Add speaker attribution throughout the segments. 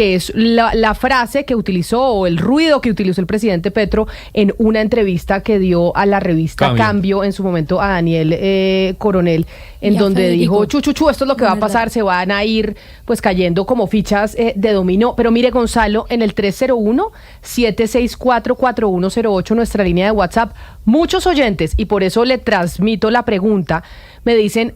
Speaker 1: Es la frase que utilizó o el ruido que utilizó el presidente Petro en una entrevista que dio a la revista Cambio en su momento a Daniel Coronel, en donde Federico dijo, esto es lo que va a pasar, se van a ir pues cayendo como fichas de dominó. Pero mire, Gonzalo, en el 301-764-4108, nuestra línea de WhatsApp, muchos oyentes, y por eso le transmito la pregunta, me dicen,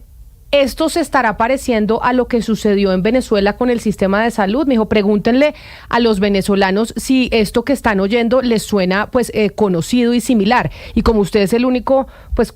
Speaker 1: ¿esto se estará pareciendo a lo que sucedió en Venezuela con el sistema de salud? Me dijo, pregúntenle a los venezolanos si esto que están oyendo les suena pues conocido y similar. Y como usted es el único pues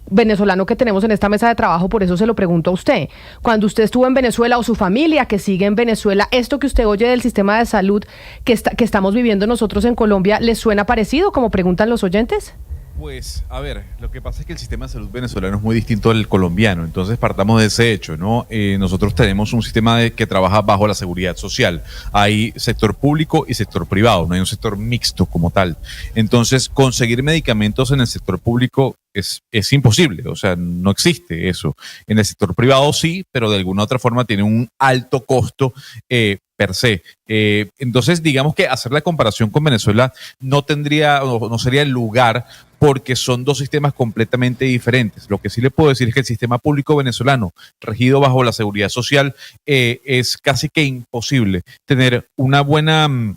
Speaker 1: venezolano que tenemos en esta mesa de trabajo, por eso se lo pregunto a usted. Cuando usted estuvo en Venezuela o su familia que sigue en Venezuela, ¿esto que usted oye del sistema de salud que estamos viviendo nosotros en Colombia, les suena parecido, como preguntan los oyentes?
Speaker 2: Pues, a ver, lo que pasa es que el sistema de salud venezolano es muy distinto al colombiano, entonces partamos de ese hecho, ¿no? Nosotros tenemos un sistema que trabaja bajo la seguridad social. Hay sector público y sector privado, no hay un sector mixto como tal. Entonces, conseguir medicamentos en el sector público es imposible, o sea, no existe eso. En el sector privado sí, pero de alguna otra forma tiene un alto costo per se. Entonces, digamos que hacer la comparación con Venezuela no sería el lugar, porque son dos sistemas completamente diferentes. Lo que sí le puedo decir es que el sistema público venezolano, regido bajo la seguridad social, es casi que imposible tener un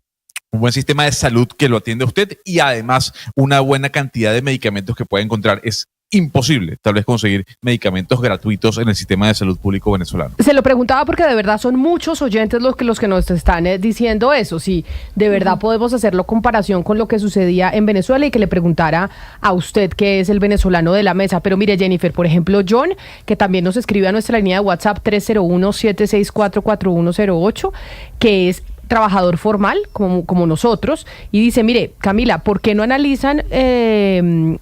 Speaker 2: buen sistema de salud que lo atiende a usted y además una buena cantidad de medicamentos que pueda encontrar. Es imposible tal vez conseguir medicamentos gratuitos en el sistema de salud público venezolano.
Speaker 1: Se lo preguntaba porque de verdad son muchos oyentes los que nos están diciendo eso, si de verdad podemos hacerlo comparación con lo que sucedía en Venezuela, y que le preguntara a usted, que es el venezolano de la mesa. Pero mire, Jennifer, por ejemplo, John, que también nos escribe a nuestra línea de WhatsApp 301-764-4108, que es trabajador formal como nosotros, y dice, mire, Camila, ¿por qué no analizan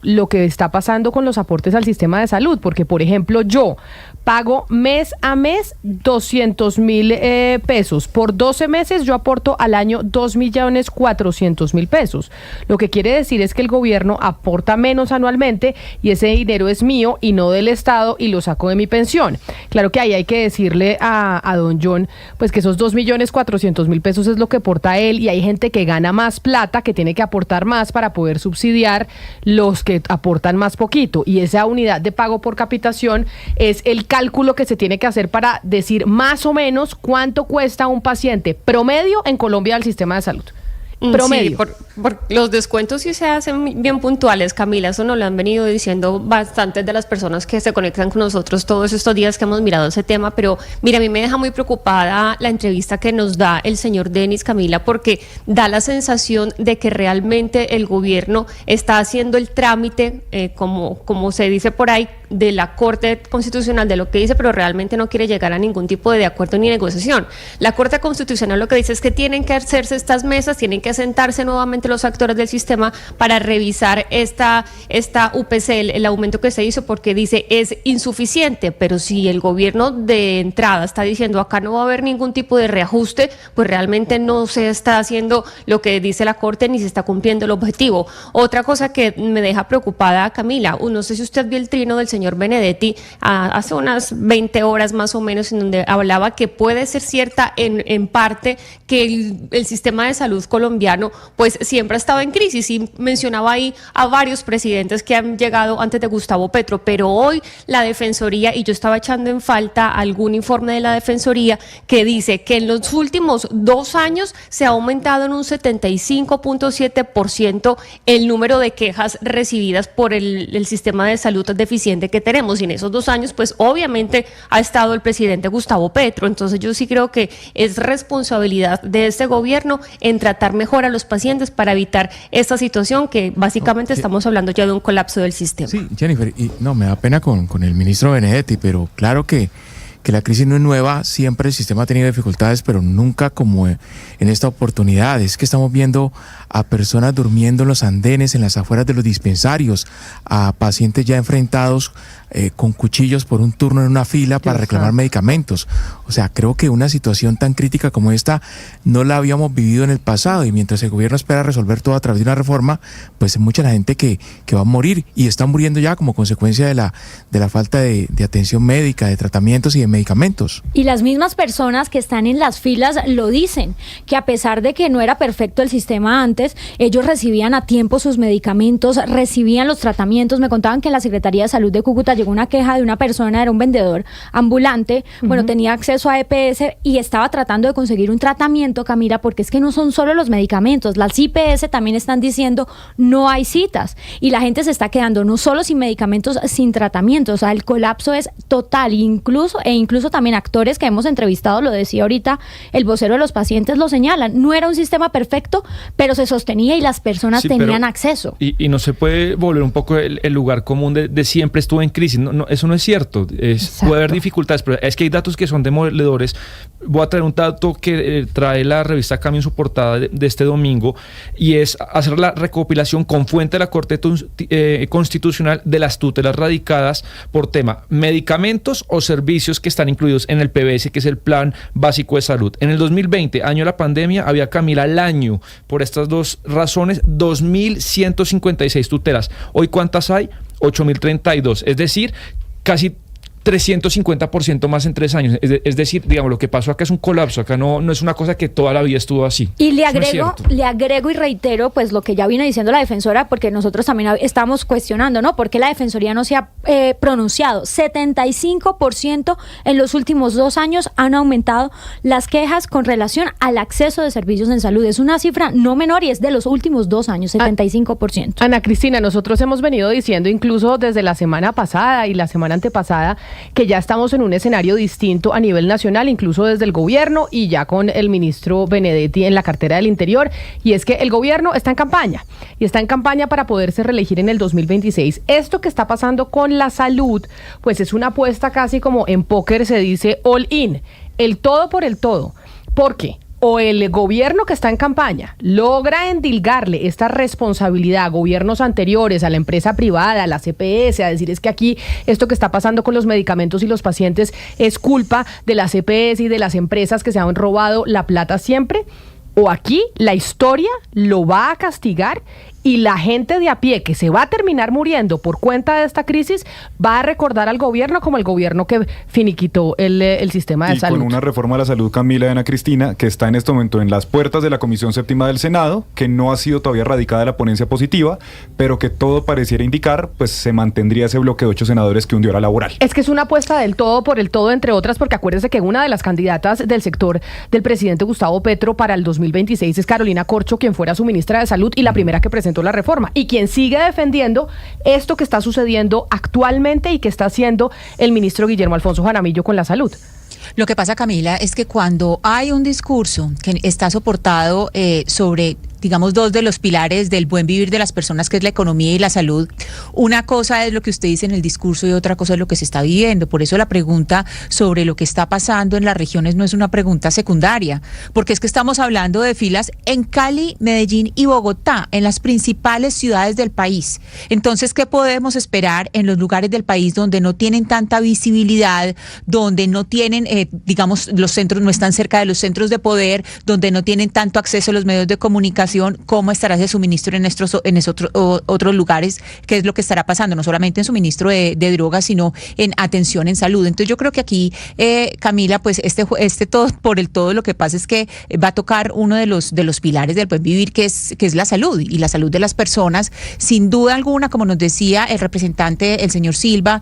Speaker 1: lo que está pasando con los aportes al sistema de salud? Porque, por ejemplo, yo pago mes a mes 200,000 pesos. Por 12 meses yo aporto al año 2,400,000 pesos. Lo que quiere decir es que el gobierno aporta menos anualmente y ese dinero es mío y no del Estado, y lo saco de mi pensión. Claro que ahí hay que decirle a don John pues que esos 2,400,000 pesos es lo que aporta él, y hay gente que gana más plata, que tiene que aportar más para poder subsidiar los que aportan más poquito, y esa unidad de pago por capitación es el cálculo que se tiene que hacer para decir más o menos cuánto cuesta un paciente promedio en Colombia del sistema de salud. Promedio.
Speaker 3: Sí, por los descuentos sí se hacen bien puntuales, Camila, eso nos lo han venido diciendo bastantes de las personas que se conectan con nosotros todos estos días que hemos mirado ese tema, pero mira, a mí me deja muy preocupada la entrevista que nos da el señor Denis, Camila, porque da la sensación de que realmente el gobierno está haciendo el trámite, como se dice por ahí, de la Corte Constitucional, de lo que dice, pero realmente no quiere llegar a ningún tipo de acuerdo ni negociación. La Corte Constitucional lo que dice es que tienen que hacerse estas mesas, tienen que sentarse nuevamente los actores del sistema para revisar esta UPC, el aumento que se hizo, porque dice es insuficiente. Pero si el gobierno de entrada está diciendo acá no va a haber ningún tipo de reajuste, pues realmente no se está haciendo lo que dice la Corte ni se está cumpliendo el objetivo. Otra cosa que me deja preocupada, Camila, no sé si usted vio el trino del señor Benedetti hace unas 20 horas más o menos, en donde hablaba que puede ser cierta en parte que el sistema de salud colombiano pues siempre ha estado en crisis, y mencionaba ahí a varios presidentes que han llegado antes de Gustavo Petro, pero hoy la Defensoría, y yo estaba echando en falta algún informe de la Defensoría que dice que en los últimos 2 años se ha aumentado en un 75.7% el número de quejas recibidas por el sistema de salud deficiente que tenemos, y en esos 2 años pues obviamente ha estado el presidente Gustavo Petro. Entonces yo sí creo que es responsabilidad de este gobierno en tratar mejor a los pacientes para evitar esta situación que básicamente estamos hablando ya de un colapso del sistema.
Speaker 4: Sí, Jennifer, y no, me da pena con el ministro Benedetti, pero claro que la crisis no es nueva, siempre el sistema ha tenido dificultades, pero nunca como en esta oportunidad. Es que estamos viendo a personas durmiendo en los andenes, en las afueras de los dispensarios, a pacientes ya enfrentados con cuchillos por un turno en una fila para reclamar medicamentos. O sea, creo que una situación tan crítica como esta no la habíamos vivido en el pasado, y mientras el gobierno espera resolver todo a través de una reforma, pues hay mucha gente que va a morir, y están muriendo ya como consecuencia de la falta de atención médica, de tratamientos y de medicamentos.
Speaker 5: Y las mismas personas que están en las filas lo dicen, que a pesar de que no era perfecto el sistema antes, ellos recibían a tiempo sus medicamentos, recibían los tratamientos. Me contaban que en la Secretaría de Salud de Cúcuta llegó una queja de una persona, era un vendedor ambulante, bueno, tenía acceso a EPS y estaba tratando de conseguir un tratamiento, Camila, porque es que no son solo los medicamentos, las IPS también están diciendo no hay citas y la gente se está quedando no solo sin medicamentos, sin tratamiento. O sea, el colapso es total, incluso también actores que hemos entrevistado, lo decía ahorita el vocero de los pacientes, lo señalan, no era un sistema perfecto, pero se sostenía y las personas tenían acceso.
Speaker 6: Y no se puede volver un poco el lugar común de siempre estuvo en crisis, no, eso no es cierto, puede haber dificultades, pero es que hay datos que son demoledores. Voy a traer un dato que trae la revista Cambio en su portada de este domingo, y es hacer la recopilación con fuente de la Corte Constitucional de las tutelas radicadas por tema medicamentos o servicios que están incluidos en el PBS, que es el Plan Básico de Salud. En el 2020, año de la pandemia, había, Camila, al año, por estas dos razones, 2.156 tutelas. Hoy, ¿cuántas hay? 8.032, es decir, casi 350% más en 3 años. Es decir, digamos, lo que pasó acá es un colapso. Acá no es una cosa que toda la vida estuvo así.
Speaker 5: Y le agrego y reitero pues lo que ya vino diciendo la defensora, porque nosotros también estamos cuestionando, ¿no? ¿Por qué la defensoría no se ha pronunciado? 75% en los últimos 2 años han aumentado las quejas con relación al acceso de servicios en salud. Es una cifra no menor y es de los últimos 2 años, 75%.
Speaker 1: Ana Cristina, nosotros hemos venido diciendo incluso desde la semana pasada y la semana antepasada que ya estamos en un escenario distinto a nivel nacional, incluso desde el gobierno y ya con el ministro Benedetti en la cartera del Interior, y es que el gobierno está en campaña, y está en campaña para poderse reelegir en el 2026. Esto que está pasando con la salud, pues es una apuesta casi como en póker se dice all in, el todo por el todo. ¿Por qué? O el gobierno que está en campaña logra endilgarle esta responsabilidad a gobiernos anteriores, a la empresa privada, a la CPS, a decir es que aquí esto que está pasando con los medicamentos y los pacientes es culpa de la CPS y de las empresas que se han robado la plata siempre, o aquí la historia lo va a castigar y la gente de a pie que se va a terminar muriendo por cuenta de esta crisis va a recordar al gobierno como el gobierno que finiquitó el sistema de salud.
Speaker 7: Y con una reforma a la salud, Camila y Ana Cristina, que está en este momento en las puertas de la Comisión Séptima del Senado, que no ha sido todavía radicada la ponencia positiva, pero que todo pareciera indicar, pues se mantendría ese bloque de 8 senadores que hundió la laboral.
Speaker 1: Es que es una apuesta del todo por el todo, entre otras, porque acuérdense que una de las candidatas del sector del presidente Gustavo Petro para el 2026 es Carolina Corcho, quien fuera su ministra de Salud y la primera que presentó la reforma, y quien sigue defendiendo esto que está sucediendo actualmente y que está haciendo el ministro Guillermo Alfonso Jaramillo con la salud.
Speaker 8: Lo que pasa, Camila, es que cuando hay un discurso que está soportado sobre, digamos, 2 de los pilares del buen vivir de las personas, que es la economía y la salud, una cosa es lo que usted dice en el discurso y otra cosa es lo que se está viviendo. Por eso la pregunta sobre lo que está pasando en las regiones no es una pregunta secundaria, porque es que estamos hablando de filas en Cali, Medellín y Bogotá, en las principales ciudades del país. Entonces, ¿qué podemos esperar en los lugares del país donde no tienen tanta visibilidad, donde no tienen, digamos, los centros no están cerca de los centros de poder, donde no tienen tanto acceso a los medios de comunicación? ¿Cómo estará ese suministro en otros lugares? ¿Qué es lo que estará pasando? No solamente en suministro de drogas, sino en atención en salud. Entonces yo creo que aquí, Camila, pues este todo por el todo, lo que pasa es que va a tocar uno de los pilares del buen vivir, que es la salud y la salud de las personas. Sin duda alguna, como nos decía el representante, el señor Silva,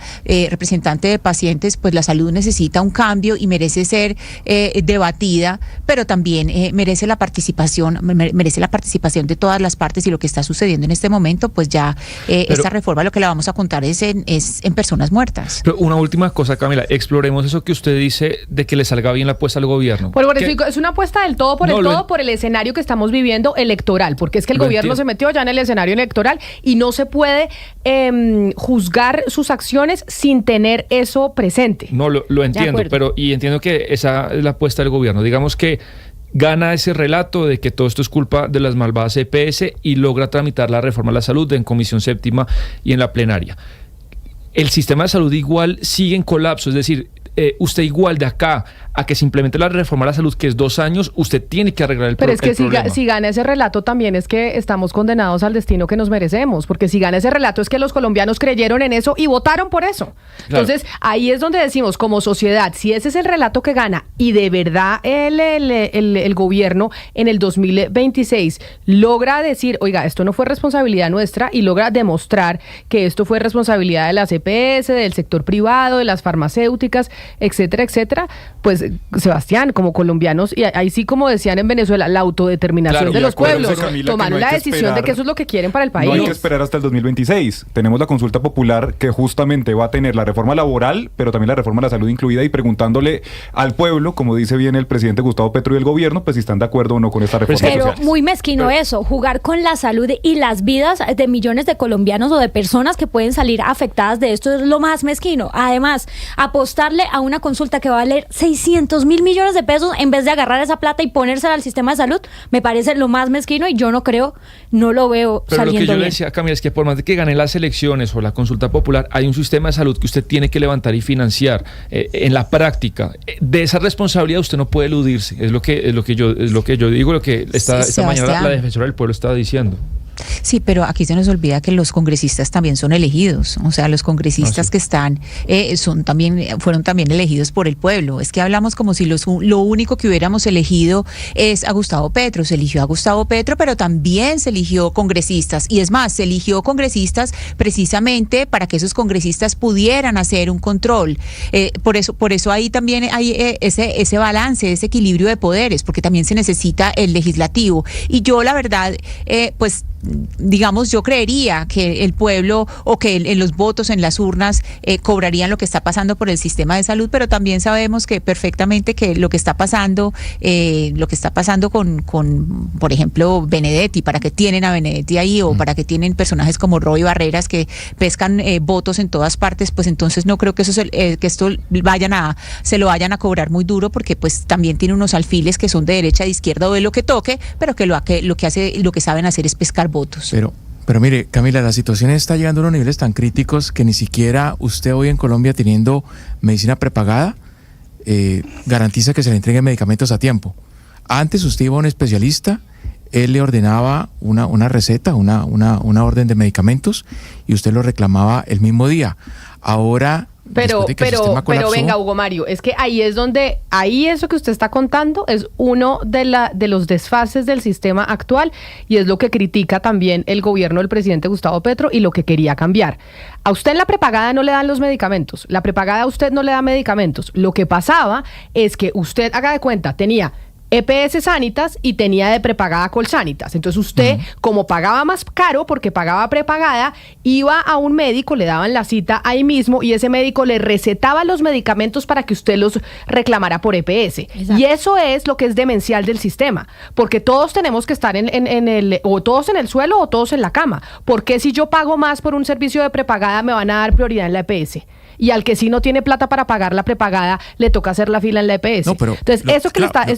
Speaker 8: representante de pacientes, pues la salud necesita un cambio y merece ser debatida, pero también merece la participación de todas las partes, y lo que está sucediendo en este momento, pues ya esta reforma lo que la vamos a contar es en personas muertas.
Speaker 6: Pero una última cosa, Camila, exploremos eso que usted dice de que le salga bien la apuesta al gobierno.
Speaker 1: Por eso es una apuesta del todo por el todo por el escenario que estamos viviendo electoral, porque es que el gobierno se metió ya en el escenario electoral y no se puede juzgar sus acciones sin tener eso presente.
Speaker 6: No, lo entiendo, pero y entiendo que esa es la apuesta del gobierno. Digamos que gana ese relato de que todo esto es culpa de las malvadas EPS y logra tramitar la reforma a la salud en Comisión Séptima y en la plenaria. El sistema de salud igual sigue en colapso, es decir, usted igual de acá a que se implemente la reforma a la salud, que es 2 años, usted tiene que arreglar el problema.
Speaker 1: Pero es que si gana ese relato también es que estamos condenados al destino que nos merecemos, porque si gana ese relato es que los colombianos creyeron en eso y votaron por eso.
Speaker 6: Claro.
Speaker 1: Entonces, ahí es donde decimos, como sociedad, si ese es el relato que gana y de verdad el gobierno en el 2026 logra decir, oiga, esto no fue responsabilidad nuestra, y logra demostrar que esto fue responsabilidad de las EPS, del sector privado, de las farmacéuticas, etcétera, etcétera, pues Sebastián, como colombianos, y ahí sí, como decían en Venezuela, la autodeterminación
Speaker 6: Claro,
Speaker 1: de los pueblos,
Speaker 7: Camila,
Speaker 1: tomaron
Speaker 7: no hay
Speaker 1: la
Speaker 7: que
Speaker 1: decisión de que eso es lo que quieren para el país.
Speaker 7: No hay que esperar hasta el 2026. Tenemos la consulta popular que justamente va a tener la reforma laboral, pero también la reforma de la salud incluida, y preguntándole al pueblo, como dice bien el presidente Gustavo Petro y el gobierno, pues si están de acuerdo o no con esta reforma
Speaker 5: Pero
Speaker 7: social.
Speaker 5: muy mezquino eso, jugar con la salud y las vidas de millones de colombianos o de personas que pueden salir afectadas de esto es lo más mezquino. Además, apostarle a una consulta que va a valer 600.000 millones de pesos en vez de agarrar esa plata y ponérsela al sistema de salud, me parece lo más mezquino, y yo no lo veo
Speaker 6: Pero lo
Speaker 5: saliendo
Speaker 6: que yo
Speaker 5: bien.
Speaker 6: le decía, Camila, es que por más de que gane las elecciones o la consulta popular, hay un sistema de salud que usted tiene que levantar y financiar. En la práctica, de esa responsabilidad usted no puede eludirse. Es lo que yo digo, lo que esta mañana la defensora del pueblo estaba diciendo.
Speaker 8: Sí, pero aquí se nos olvida que los congresistas también son elegidos, o sea, los congresistas que están fueron también elegidos por el pueblo. Es que hablamos como si lo único que hubiéramos elegido es a Gustavo Petro. Se eligió a Gustavo Petro, pero también se eligió congresistas, y es más, se eligió congresistas precisamente para que esos congresistas pudieran hacer un control. Por eso ahí también hay ese balance, ese equilibrio de poderes, porque también se necesita el legislativo. Y yo, la verdad, pues digamos, yo creería que el pueblo, o que en los votos en las urnas cobrarían lo que está pasando por el sistema de salud, pero también sabemos que perfectamente que lo que está pasando con por ejemplo, Benedetti, para que tienen a Benedetti ahí, o para que tienen personajes como Roy Barreras que pescan votos en todas partes, pues entonces no creo que esto se lo vayan a cobrar muy duro, porque pues también tiene unos alfiles que son de derecha, de izquierda o de lo que toque, pero que lo que saben hacer es pescar votos.
Speaker 4: Pero mire, Camila, la situación está llegando a unos niveles tan críticos que ni siquiera usted hoy en Colombia, teniendo medicina prepagada, garantiza que se le entreguen medicamentos a tiempo. Antes usted iba a un especialista, él le ordenaba una receta, una orden de medicamentos, y usted lo reclamaba el mismo día. Ahora...
Speaker 1: Pero
Speaker 4: colapsó,
Speaker 1: venga, Hugo Mario, es que ahí es donde, eso que usted está contando es uno de los desfases del sistema actual, y es lo que critica también el gobierno del presidente Gustavo Petro y lo que quería cambiar. A usted en la prepagada no le dan los medicamentos, la prepagada a usted no le da medicamentos. Lo que pasaba es que usted, haga de cuenta, tenía EPS Sanitas y tenía de prepagada Colsanitas. Entonces usted, como pagaba más caro porque pagaba prepagada, iba a un médico, le daban la cita ahí mismo, y ese médico le recetaba los medicamentos para que usted los reclamara por EPS. Exacto. Y eso es lo que es demencial del sistema, porque todos tenemos que estar o todos en el suelo o todos en la cama. Porque si yo pago más por un servicio de prepagada, me van a dar prioridad en la EPS? Y al que sí no tiene plata para pagar la prepagada, le toca hacer la fila en la EPS. No, pero entonces, eso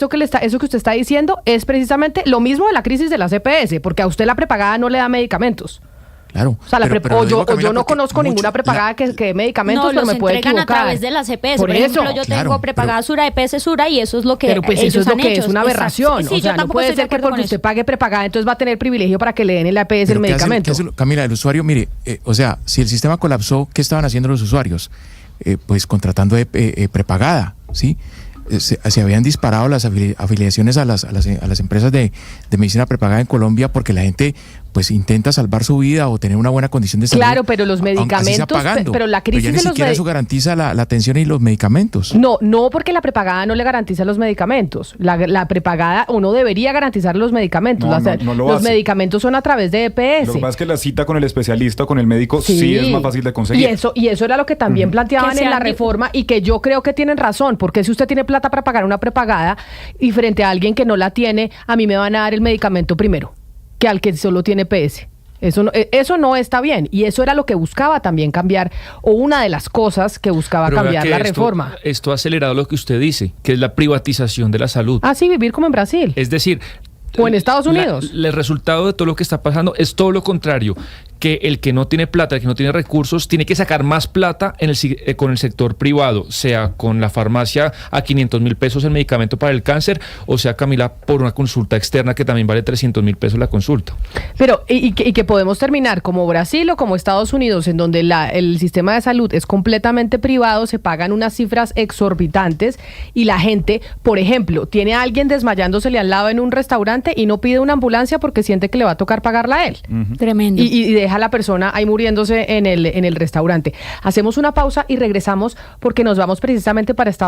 Speaker 1: que usted está diciendo es precisamente lo mismo de la crisis de las EPS, porque a usted la prepagada no le da medicamentos.
Speaker 4: Claro.
Speaker 1: O sea, yo no conozco ninguna prepagada que dé medicamentos, pero me puede equivocar.
Speaker 5: No, los entregan a través de las EPS. Por ejemplo, yo tengo prepagada Sura, EPS Sura, y eso es lo que
Speaker 1: pero pues eso es lo que es una aberración.
Speaker 5: Sí,
Speaker 1: o sea, no puede ser que porque usted pague prepagada, entonces va a tener privilegio para que le den en la EPS el medicamento.
Speaker 4: Camila, el usuario, mire, si el sistema colapsó, ¿qué estaban haciendo los usuarios? Pues contratando prepagada, ¿sí? Se habían disparado las afiliaciones a las empresas de medicina prepagada en Colombia, porque la gente pues intenta salvar su vida o tener una buena condición de salud.
Speaker 1: Claro, pero los medicamentos, pero la crisis
Speaker 4: pero ya ni siquiera eso garantiza la atención y los medicamentos.
Speaker 1: No, porque la prepagada no le garantiza los medicamentos. La prepagada, uno debería garantizar los medicamentos. Los medicamentos son a través de EPS.
Speaker 7: Lo que pasa es que la cita con el especialista o con el médico sí es más fácil de conseguir.
Speaker 1: Y eso era lo que también planteaban en la reforma, y que yo creo que tienen razón, porque si usted tiene plata para pagar una prepagada y frente a alguien que no la tiene, a mí me van a dar el medicamento primero que al que solo tiene PS. Eso no está bien, y eso era lo que buscaba también cambiar, o una de las cosas que buscaba cambiar la reforma.
Speaker 6: Esto ha acelerado lo que usted dice, que es la privatización de la salud.
Speaker 1: Sí, vivir como en Brasil.
Speaker 6: Es decir,
Speaker 1: o en Estados Unidos.
Speaker 6: El resultado de todo lo que está pasando es todo lo contrario. que el que no tiene plata, el que no tiene recursos, tiene que sacar más plata con el sector privado, sea con la farmacia a 500 $500,000 el medicamento para el cáncer, o sea, Camila, por una consulta externa que también vale $300,000 la consulta.
Speaker 1: Pero, y que podemos terminar como Brasil o como Estados Unidos, en donde el sistema de salud es completamente privado, se pagan unas cifras exorbitantes y la gente, por ejemplo, tiene a alguien desmayándosele al lado en un restaurante y no pide una ambulancia porque siente que le va a tocar pagarla a él.
Speaker 5: Tremendo.
Speaker 1: Y deja a la persona ahí muriéndose en el restaurante. Hacemos una pausa y regresamos porque nos vamos precisamente para Estados